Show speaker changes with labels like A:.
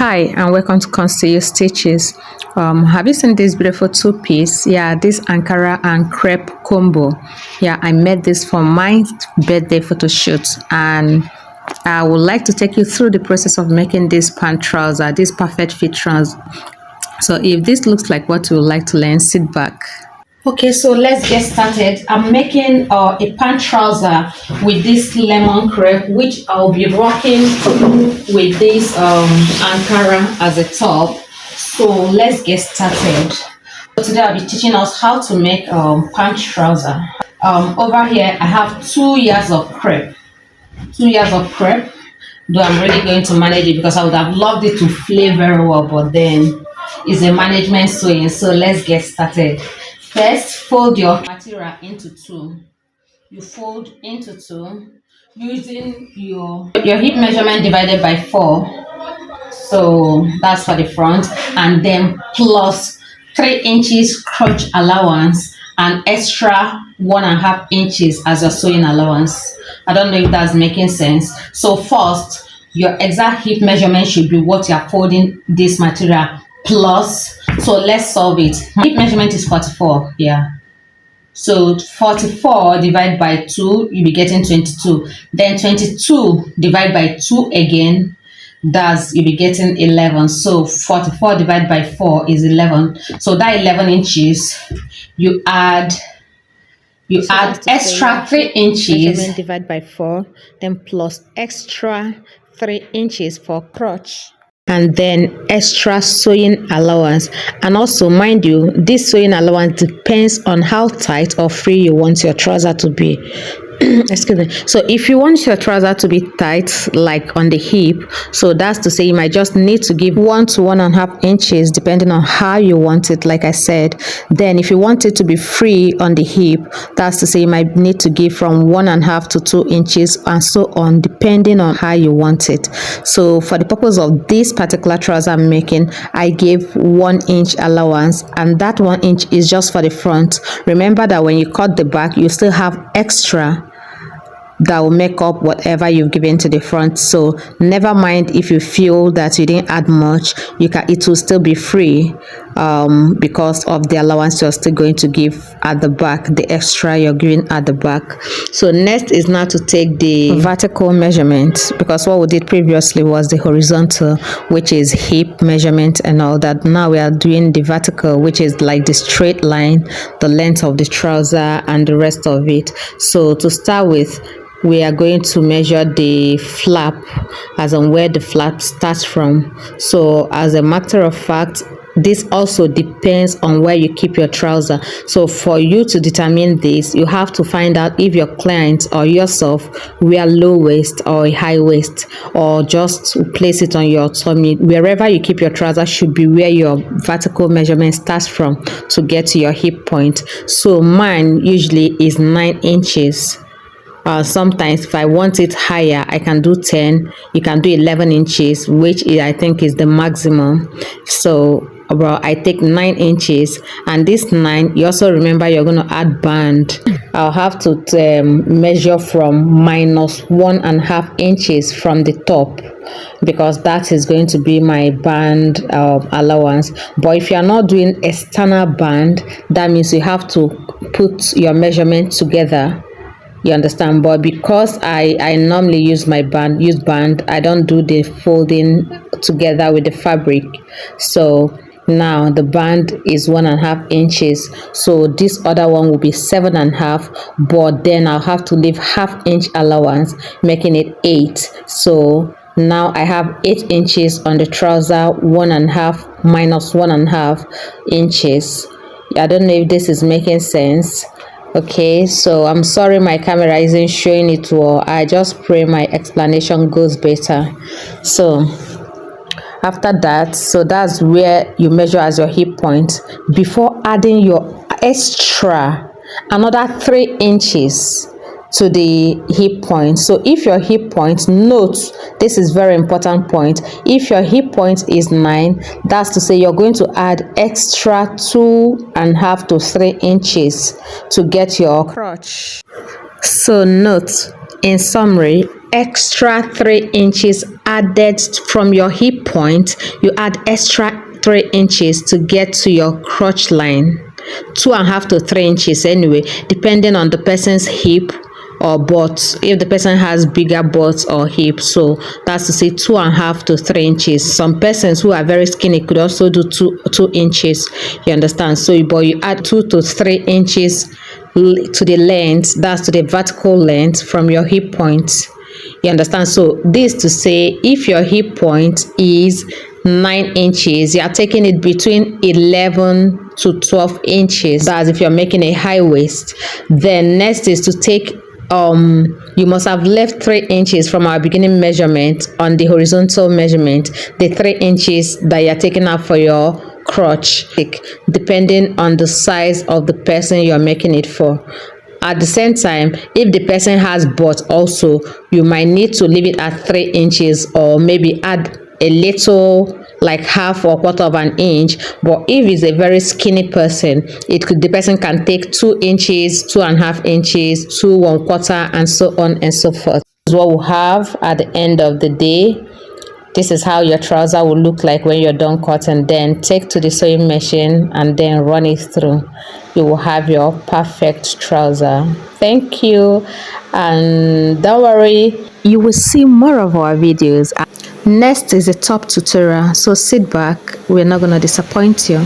A: Hi and welcome to Conceal Stitches. Have you seen this beautiful two-piece? Yeah, this Ankara and crepe combo. Yeah, I made this for my birthday photo shoot, and I would like to take you through the process of making this pant trouser, this perfect fit trouser. So if this looks like what you would like to learn, sit back. Okay, so let's get started. I'm making a pant trouser with this lemon crepe, which I'll be rocking with this Ankara as a top. So let's get started. So today I'll be teaching us how to make pant trouser. Over here I have 2 years of crepe. 2 years of crepe. Though I'm really going to manage it because I would have loved it to flay very well, but then it's a management sewing. So let's get started. First, fold your material into two. You fold into two using your hip measurement divided by 4. So that's for the front, and then plus 3 inches crotch allowance and extra 1.5 inches as your sewing allowance. I don't know if that's making sense. So first, your exact hip measurement should be what you are folding this material plus. So let's solve it. My hip measurement is 44. Yeah. So 44 divided by 2, you'll be getting 22. Then 22 divided by 2 again, you'll be getting 11. So 44 divided by 4 is 11. So that 11 inches, you add extra 3 inches.
B: Measurement divided by 4, then plus extra 3 inches for crotch, and then extra sewing allowance. And also, mind you, this sewing allowance depends on how tight or free you want your trouser to be. Excuse me. So if you want your trouser to be tight, like on the hip, so that's to say you might just need to give 1 to 1.5 inches depending on how you want it, like I said. Then if you want it to be free on the hip, that's to say you might need to give from 1.5 to 2 inches and so on, depending on how you want it. So for the purpose of this particular trouser I'm making, I gave 1 inch allowance, and that 1 inch is just for the front. Remember that when you cut the back, you still have extra that will make up whatever you've given to the front. So never mind if you feel that you didn't add much, it will still be free because of the allowance you're still going to give at the back, the extra you're giving at the back. So next is now to take the vertical measurement, because what we did previously was the horizontal, which is hip measurement and all that. Now we are doing the vertical, which is like the straight line, the length of the trouser and the rest of it. So to start with, we are going to measure the flap, as on where the flap starts from. So as a matter of fact, this also depends on where you keep your trouser. So for you to determine this, you have to find out if your client or yourself wear low waist or a high waist, or just place it on your tummy. Wherever you keep your trouser should be where your vertical measurement starts from to get to your hip point. So mine usually is 9 inches. Sometimes if I want it higher, I can do 10. You can do 11 inches, which I think is the maximum. So I take 9 inches, and this 9, you also remember you're going to add band. I'll have to measure from minus 1.5 inches from the top, because that is going to be my band allowance. But if you're not doing external band, that means you have to put your measurement together. You understand? But because I normally use band, I don't do the folding together with the fabric. So now the band is 1.5 inches. So this other one will be 7.5, but then I'll have to leave ½ inch allowance, making it 8. So now I have 8 inches on the trouser, 1.5 minus 1.5 inches. I don't know if this is making sense. Okay, so I'm sorry my camera isn't showing it well. I just pray my explanation goes better. So after that, so that's where you measure as your hip point before adding your extra another 3 inches to the hip point. So if your hip point, note this is very important point, if your hip point is 9, that's to say you're going to add extra 2.5 to 3 inches to get your crotch. So note, in summary, extra 3 inches added from your hip point. You add extra 3 inches to get to your crotch line. 2.5 to 3 inches anyway, depending on the person's hip or butt, if the person has bigger butt or hip. So that's to say 2.5 to 3 inches. Some persons who are very skinny could also do 2 inches, you understand. So but you add 2 to 3 inches to the length, that's to the vertical length from your hip point, you understand. So this to say, if your hip point is 9 inches, you are taking it between 11 to 12 inches. That's if you're making a high waist. Then next is to take you must have left 3 inches from our beginning measurement on the horizontal measurement, the 3 inches that you're taking out for your crotch, depending on the size of the person you're making it for. At the same time, if the person has butt also, you might need to leave it at 3 inches or maybe add a little, like half or quarter of an inch. But if it's a very skinny person, the person can take 2 inches, 2.5 inches, 2 1/4, and so on and so forth. This is what we'll have at the end of the day. This is how your trouser will look like when you're done cutting. Then take to the sewing machine and then run it through. You will have your perfect trouser. Thank you, and don't worry, you will see more of our videos. Next is a top tutorial, so sit back, we're not going to disappoint you.